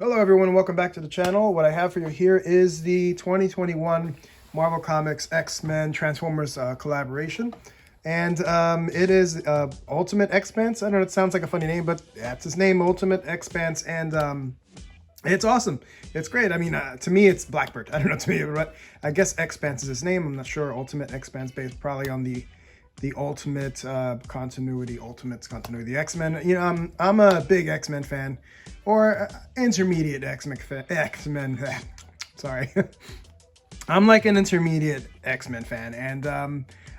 Hello everyone, welcome back to the channel. What I have for you here is the 2021 Marvel Comics X-Men Transformers collaboration. And it is Ultimate X-Spanse. I don't know, it sounds like a funny name, but that's his name, Ultimate X-Spanse. And it's awesome. It's great. I mean, to me, it's Blackbird. I don't know, to me, but I guess X-Spanse is his name. I'm not sure. Ultimate X-Spanse based probably on the ultimate ultimates continuity, the X-Men. You know, I'm a big X-Men fan, or intermediate X-Men. Sorry, I'm like an intermediate X-Men fan, and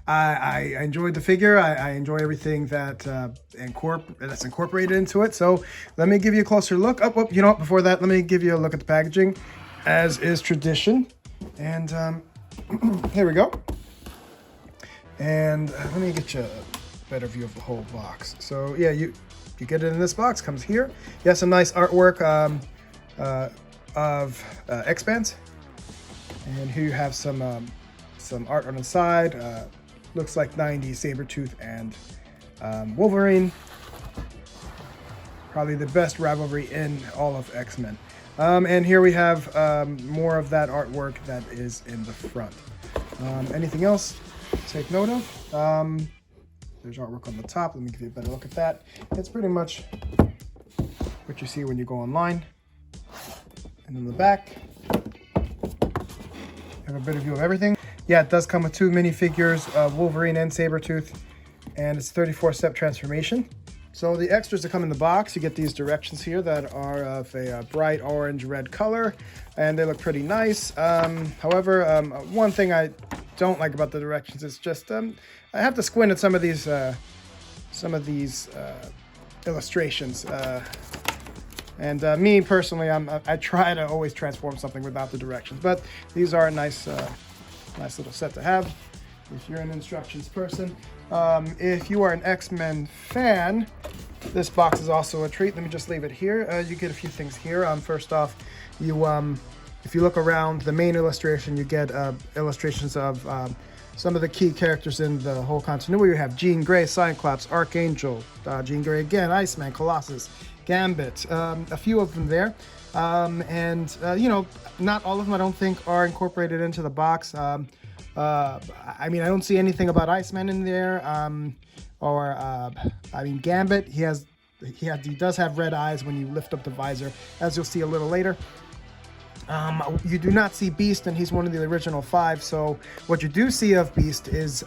I enjoyed the figure. I enjoy everything that that's incorporated into it. So let me give you a closer look. Oh, you know what? Before that, let me give you a look at the packaging, as is tradition. And here we go. And let me get you a better view of the whole box. So yeah, you get it in this box. Comes here. You have some nice artwork of X-Spanse, and here you have some art on the side. Looks like 90s Sabretooth and Wolverine. Probably the best rivalry in all of X-Men. And here we have more of that artwork that is in the front. Anything else take note of? There's artwork on the top. Let me give you a better look at that. It's pretty much what you see when you go online. And in the back, have a better view of everything. Yeah, it does come with two minifigures, Wolverine and Sabretooth, and it's 34-step transformation. So the extras that come in the box, you get these directions here that are of a bright orange-red color, and they look pretty nice. However, one thing I don't like about the directions is just I have to squint at some of these illustrations. And me personally, I try to always transform something without the directions, but these are a nice little set to have if you're an instructions person. If you are an X-Men fan, this box is also a treat. Let me just leave it here. You get a few things here. First off, if you look around the main illustration, you get illustrations of some of the key characters in the whole continuity. You have Jean Grey, Cyclops, Archangel, Jean Grey again, Iceman, Colossus, Gambit, a few of them there. You know, not all of them I don't think are incorporated into the box. I mean, I don't see anything about Iceman in there, I mean, Gambit, he does have red eyes when you lift up the visor, as you'll see a little later. You do not see Beast, and he's one of the original 5. So what you do see of Beast is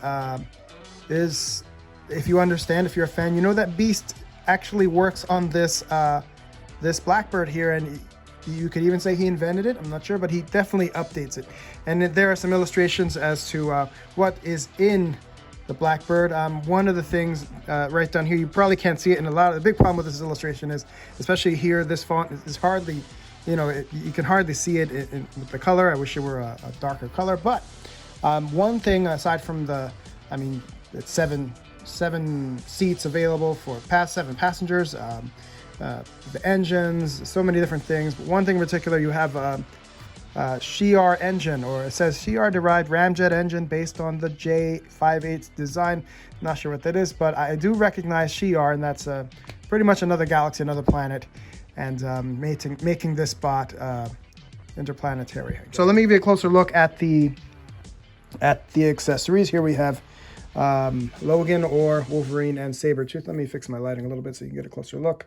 if you understand, if you're a fan, you know that Beast actually works on this this Blackbird here, and you could even say he invented it. I'm not sure, but he definitely updates it. And there are some illustrations as to what is in the Blackbird. One of the things right down here, you probably can't see it, and the big problem with this illustration is, especially here, this font is hardly, you know, you can hardly see it with the color. I wish it were a darker color. But one thing aside from I mean, it's seven seats available for 7 passengers. The engines, so many different things. But one thing in particular, you have Shi'ar engine, or it says Shi'ar derived ramjet engine based on the J58 design. Not sure what that is, but I do recognize Shi'ar, and that's pretty much another galaxy, another planet, and making this bot interplanetary. So let me give you a closer look at the accessories. Here we have Logan, or Wolverine, and Sabretooth. Let me fix my lighting a little bit so you can get a closer look.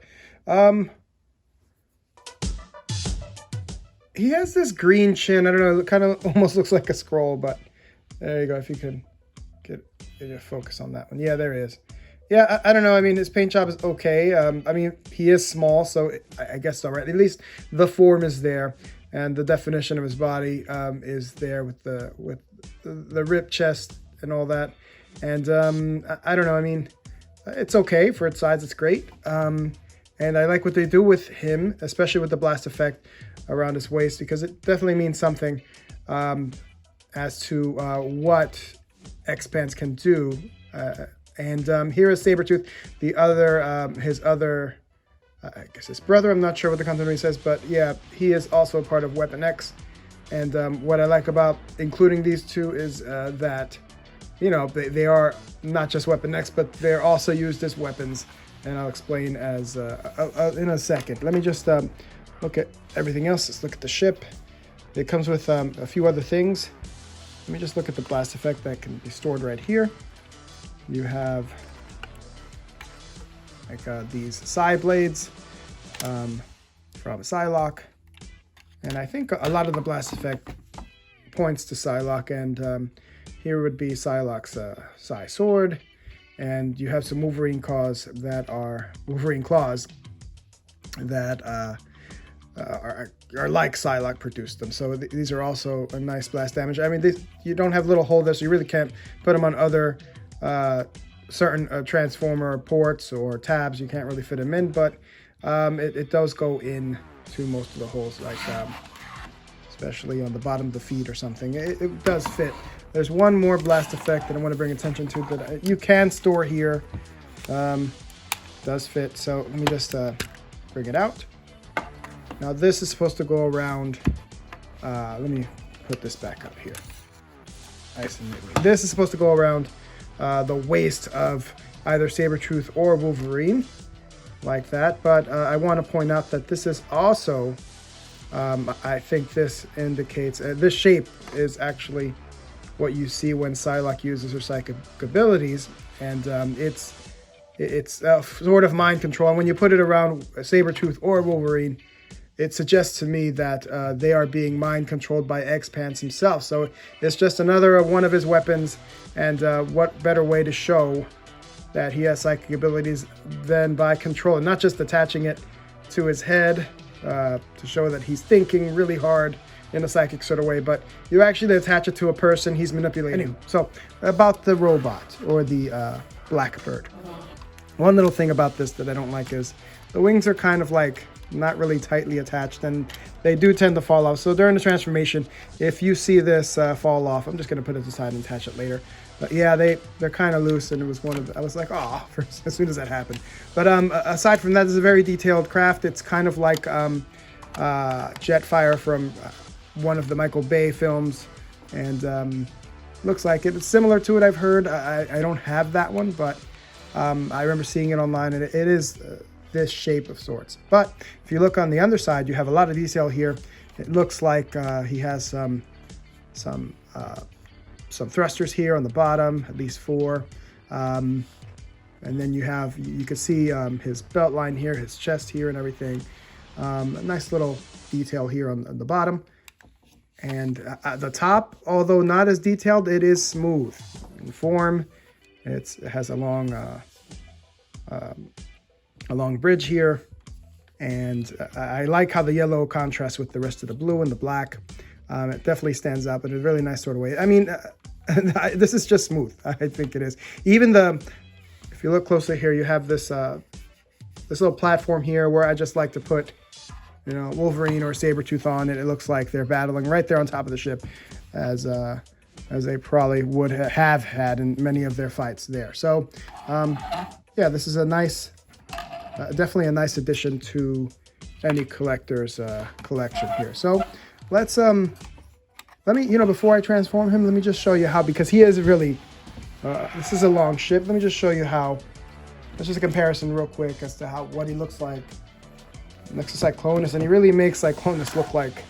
He has this green chin. I don't know, it kind of almost looks like a scroll, but there you go. If you could get a focus on that one. Yeah, there he is. Yeah, I don't know. I mean, his paint job is okay. I mean, he is small, so I guess all right. At least the form is there, and the definition of his body is there with the ripped chest and all that. And I don't know. I mean, it's okay for its size. It's great. And I like what they do with him, especially with the blast effect around his waist, because it definitely means something as to what X-Spanse can do. And here is Sabretooth, his other, I guess his brother. I'm not sure what the continuity says, but yeah, he is also a part of Weapon X. And what I like about including these two is that, you know, they are not just Weapon X, but they're also used as weapons, and I'll explain as in a second. Let me just let look at everything else. Let's look at the ship. It comes with a few other things. Let me just look at the blast effect that can be stored right here. You have like these side blades from Psylocke. And I think a lot of the blast effect points to Psylocke, and here would be Psylocke's Psy sword, and you have some Wolverine claws that are are like Psylocke produced them. So these are also a nice blast damage. I mean, you don't have little holders, so you really can't put them on other certain transformer ports or tabs. You can't really fit them in, but it does go in to most of the holes, like especially on the bottom of the feet or something. It does fit. There's one more blast effect that I want to bring attention to that you can store here. Does fit. So let me just bring it out. Now this is supposed to go around. Let me put this back up here. Nice and neatly. This is supposed to go around the waist of either Sabretooth or Wolverine, like that. But I want to point out that this is also, I think this indicates, this shape is actually what you see when Psylocke uses her psychic abilities, and it's sort of mind control. And when you put it around Sabretooth or Wolverine, it suggests to me that they are being mind controlled by X-Spanse himself. So it's just another one of his weapons, and what better way to show that he has psychic abilities than by control, and not just attaching it to his head to show that he's thinking really hard in a psychic sort of way, but you actually attach it to a person he's manipulating. Anyway, so about the robot, or the Blackbird. One little thing about this that I don't like is the wings are kind of like not really tightly attached, and they do tend to fall off. So during the transformation, if you see this fall off, I'm just going to put it aside and attach it later. But yeah, they're kind of loose, and it was one of the, I was like, oh, as soon as that happened. But aside from that, this is a very detailed craft. It's kind of like Jetfire from one of the Michael Bay films, and looks like it. It's similar to it, I've heard. I don't have that one, but I remember seeing it online, and it is this shape of sorts. But if you look on the underside, you have a lot of detail here. It looks like he has some thrusters here on the bottom, at least 4, and then you can see his belt line here, his chest here, and everything. A nice little detail here on the bottom, and at the top, although not as detailed, it is smooth in form. It has a long bridge here, and I like how the yellow contrasts with the rest of the blue and the black. It definitely stands out, but in a really nice sort of way. I mean, this is just smooth. I think it is. Even if you look closely here, you have this little platform here where I just like to put, Wolverine or Sabretooth on it. It looks like they're battling right there on top of the ship, as they probably would have had in many of their fights there. So, yeah, this is a nice, definitely a nice addition to any collector's collection here. So let's let me, before I transform him, let me just show you how, because he is really, this is a long ship. Let me just show you how. That's just a comparison real quick as to what he looks like next to Cyclonus, and he really makes Cyclonus look like,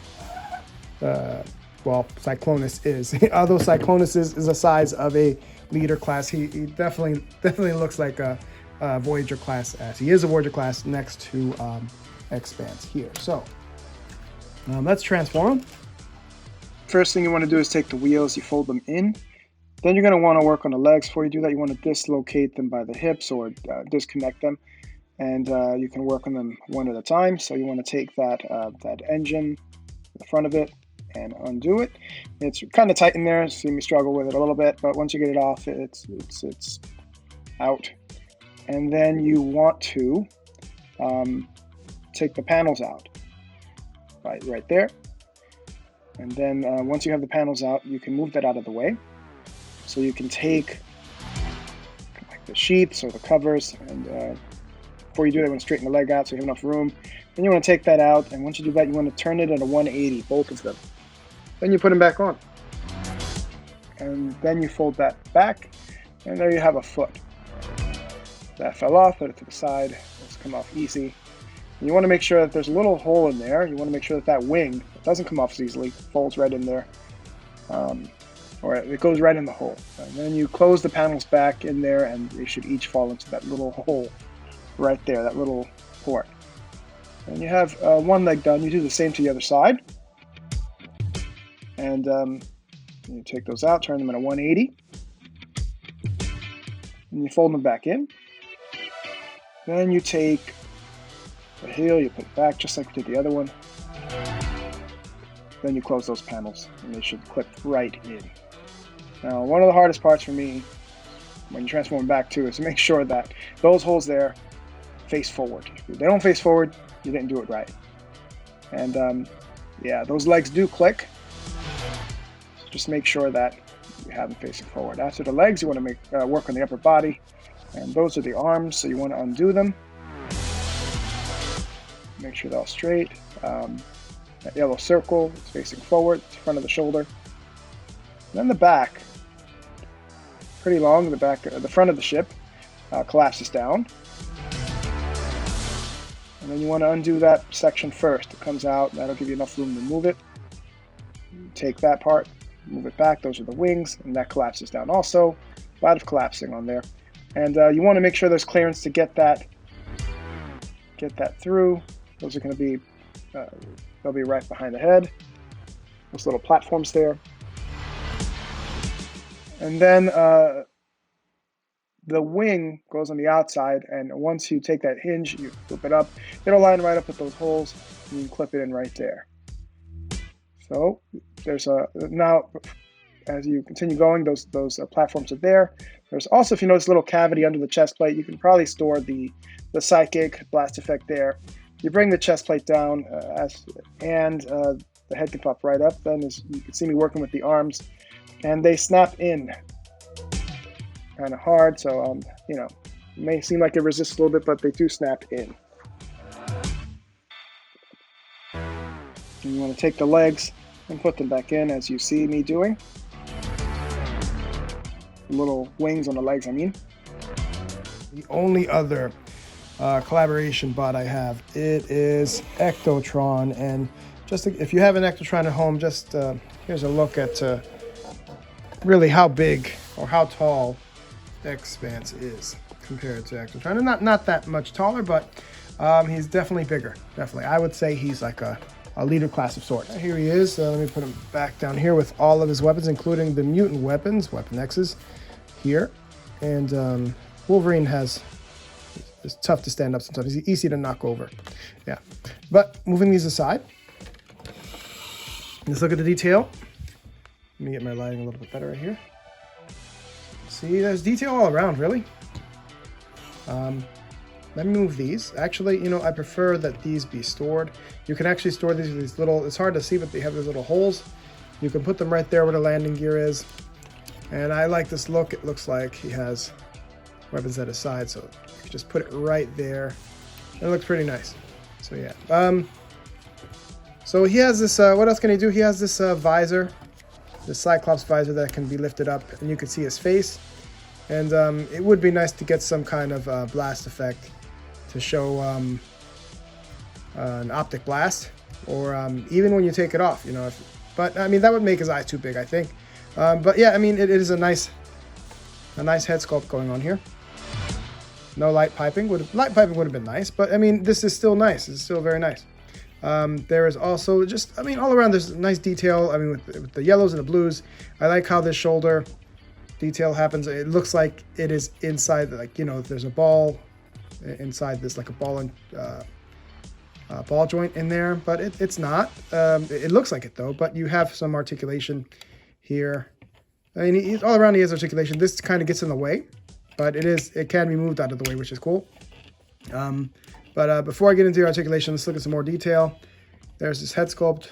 well, Cyclonus is. Although Cyclonus is the size of a leader class, he definitely looks like a Voyager class, as he is a Voyager class next to X-Spanse here. So let's transform him. First thing you want to do is take the wheels, you fold them in. Then you're going to want to work on the legs. Before you do that, you want to dislocate them by the hips, or disconnect them, and you can work on them one at a time. So you want to take that engine, the front of it, and undo it. It's kind of tight in there, so you may struggle with it a little bit, but once you get it off, it's out. And then you want to take the panels out, right there. And then once you have the panels out, you can move that out of the way. So you can take like the sheaths or the covers, and before you do that, you want to straighten the leg out so you have enough room. Then you want to take that out, and once you do that, you want to turn it at a 180, both of them. Then you put them back on. And then you fold that back, and there you have a foot. That fell off, put it to the side. It's come off easy. You want to make sure that there's a little hole in there. You want to make sure that that wing doesn't come off as easily, folds right in there, or it goes right in the hole. And then you close the panels back in there, and they should each fall into that little hole right there, that little port. And you have one leg done. You do the same to the other side. And you take those out, turn them at a 180. And you fold them back in. Then you take the heel, you put it back just like we did the other one. Then you close those panels, and they should clip right in. Now, one of the hardest parts for me when you transform them back too is to make sure that those holes there face forward. If they don't face forward, you didn't do it right. And yeah, those legs do click. So just make sure that you have them facing forward. After the legs, you want to make work on the upper body, and those are the arms, so you want to undo them. Make sure they're all straight. That yellow circle is facing forward, it's front of the shoulder. And then the back, pretty long. The back, the front of the ship collapses down. And then you want to undo that section first. It comes out, that'll give you enough room to move it. Take that part, move it back, those are the wings, and that collapses down also. A lot of collapsing on there. And you want to make sure there's clearance to get that through. Those are going to be, they'll be right behind the head. Those little platforms there. And then the wing goes on the outside, and once you take that hinge, you flip it up, it'll line right up with those holes, and you can clip it in right there. So there's now as you continue going, those platforms are there. There's also, if you notice, a little cavity under the chest plate. You can probably store the psychic blast effect there. You bring the chest plate down, and the head can pop right up. Then as you can see me working with the arms, and they snap in kind of hard. So you know, it may seem like it resists a little bit, but they do snap in. And you want to take the legs and put them back in, as you see me doing. The little wings on the legs, I mean. The only other collaboration bot I have, it is Ectotron. And just if you have an Ectotron at home, just here's a look at really how big or how tall X-Spanse is compared to Ectotron. And not that much taller, but he's definitely bigger. Definitely, I would say he's like a leader class of sorts. Here he is. Let me put him back down here with all of his weapons, including the mutant weapons, Weapon X's here. And Wolverine is tough to stand up sometimes. He's easy to knock over. Yeah. But moving these aside, let's look at the detail. Let me get my lighting a little bit better right here. See, there's detail all around, really. Let me move these. Actually, you know, I prefer that these be stored. You can actually store these little, it's hard to see, but they have these little holes. You can put them right there where the landing gear is. And I like this look. It looks like he has weapons at his side, so you can just put it right there. It looks pretty nice. So yeah. So he has this, what else can he do? He has this visor, the Cyclops visor that can be lifted up, and you can see his face. And it would be nice to get some kind of blast effect to show an optic blast, or even when you take it off, you know. But I mean, that would make his eyes too big, I think. But yeah, I mean, it is a nice head sculpt going on here. No light piping. Light piping would have been nice, but I mean, this is still nice. It's still very nice. There is also just, I mean, all around there's nice detail. I mean, with the yellows and the blues, I like how this shoulder detail happens. It looks like it is inside, like, you know, there's a ball inside this, like a ball and ball joint in there, but it's not. It looks like it though, but you have some articulation here. I mean, all around he has articulation. This kind of gets in the way, but it can be moved out of the way, which is cool. But before I get into the articulation, let's look at some more detail. There's this head sculpt.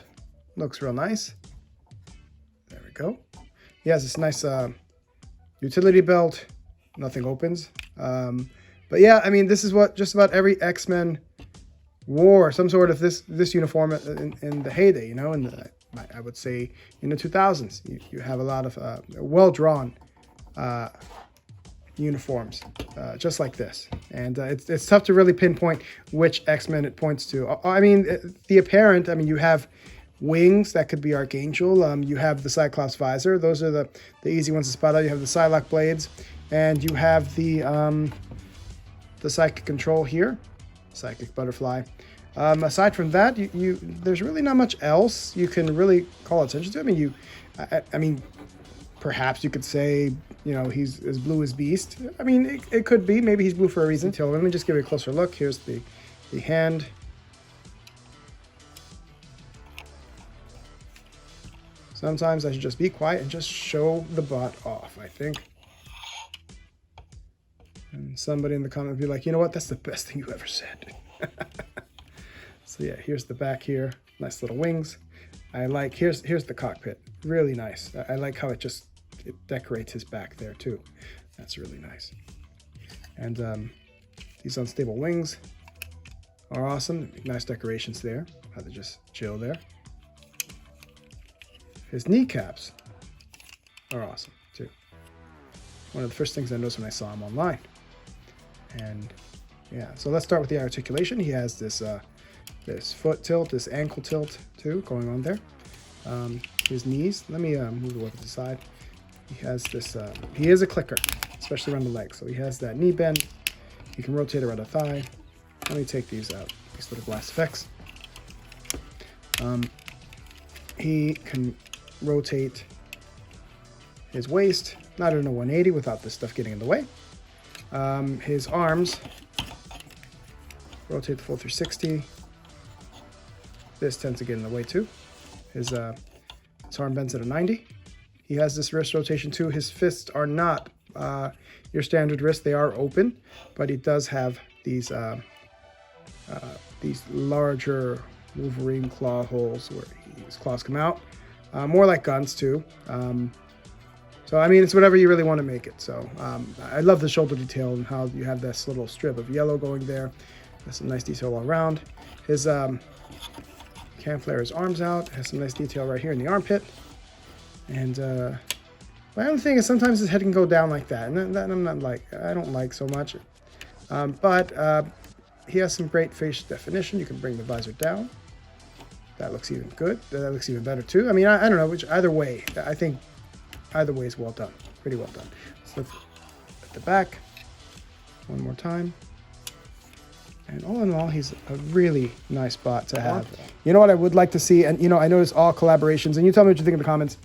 Looks real nice. There we go. He has this nice utility belt. Nothing opens. But yeah, I mean, this is what just about every X-Men wore, some sort of this uniform in the heyday, you know, and I would say in the 2000s. You have a lot of well-drawn uniforms, just like this. And it's tough to really pinpoint which X-Men it points to. I mean, the apparent, I mean, you have wings, that could be Archangel. You have the Cyclops visor. Those are the easy ones to spot out. You have the Psylocke blades, and you have the Psychic control here, Psychic butterfly. Aside from that, there's really not much else you can really call attention to. I mean, I mean, perhaps you could say, you know, he's as blue as Beast. I mean, it could be. Maybe he's blue for a reason. Let me just give you a closer look. Here's the hand. Sometimes I should just be quiet and just show the bot off, I think. And somebody in the comment would be like, you know what? That's the best thing you ever said. So yeah, here's the back here. Nice little wings. I like, here's the cockpit. Really nice. I like how it decorates his back there too. That's really nice. And these unstable wings are awesome. Nice decorations there. How they just chill there. His kneecaps are awesome too. One of the first things I noticed when I saw him online. And yeah, so let's start with the articulation. He has this this foot tilt, this ankle tilt too going on there. His knees, let me move it over to the side. He has this, he is a clicker, especially around the legs. So he has that knee bend. He can rotate around the thigh. Let me take these out, these little blast effects. He can rotate his waist, not in a 180 without this stuff getting in the way. His arms, rotate the full 360. This tends to get in the way too. His arm bends at a 90. He has this wrist rotation too. His fists are not your standard wrist. They are open, but he does have these larger Wolverine claw holes where his claws come out. More like guns too. So I mean, it's whatever you really want to make it. So I love the shoulder detail and how you have this little strip of yellow going there. That's some nice detail all around. His can flare his arms out. Has some nice detail right here in the armpit. And my only thing is sometimes his head can go down like that, and that I'm not like, I don't like so much. But he has some great face definition. You can bring the visor down. That looks even good. That looks even better too. I mean, I don't know, either way, I think either way is well done. Pretty well done. So let's at the back one more time. And all in all, he's a really nice bot to have. You know what I would like to see, and you know, I notice all collaborations, and you tell me what you think in the comments.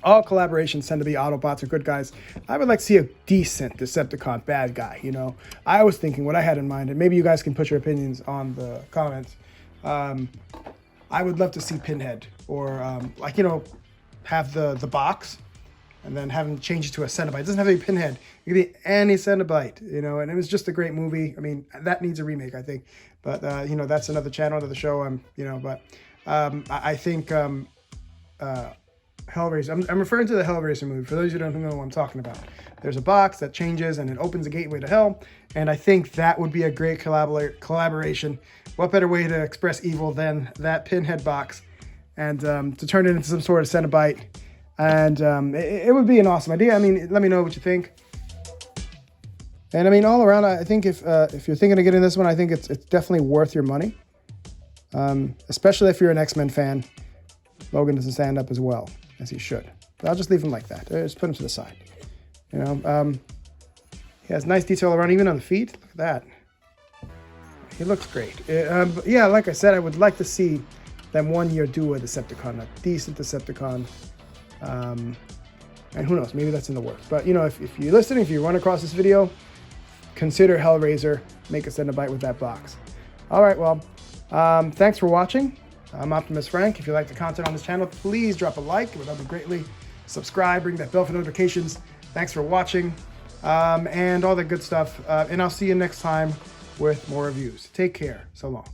All collaborations tend to be Autobots or good guys. I would like to see a decent Decepticon bad guy, you know. I was thinking what I had in mind, and maybe you guys can put your opinions on the comments. I would love to see Pinhead, or like, you know, have the box and then have him change it to a Cenobite. It doesn't have to be Pinhead. It could be any Cenobite, you know, and it was just a great movie. I mean, that needs a remake, I think. But, you know, that's another channel, another show, you know, but I think Hellraiser, I'm referring to the Hellraiser movie, for those who don't know what I'm talking about. There's a box that changes and it opens a gateway to hell, and I think that would be a great collaboration. What better way to express evil than that Pinhead box, and to turn it into some sort of Cenobite, and it would be an awesome idea. I mean, let me know what you think. And I mean, all around, I think if you're thinking of getting this one, I think it's definitely worth your money, especially if you're an X-Men fan. Logan doesn't stand up as well as he should, but I'll just leave him like that. Just put him to the side. You know, he has nice detail around, even on the feet. Look at that. He looks great. But yeah, like I said, I would like to see them one year do a Decepticon, a decent Decepticon. And who knows, maybe that's in the works. But you know, if you're listening, if you run across this video, consider Hellraiser, make a Cenobite with that box. All right, well, thanks for watching. I'm Optimus Frank. If you like the content on this channel, please drop a like. It would help me greatly. Subscribe, ring that bell for notifications. Thanks for watching, and all that good stuff. And I'll see you next time with more reviews. Take care. So long.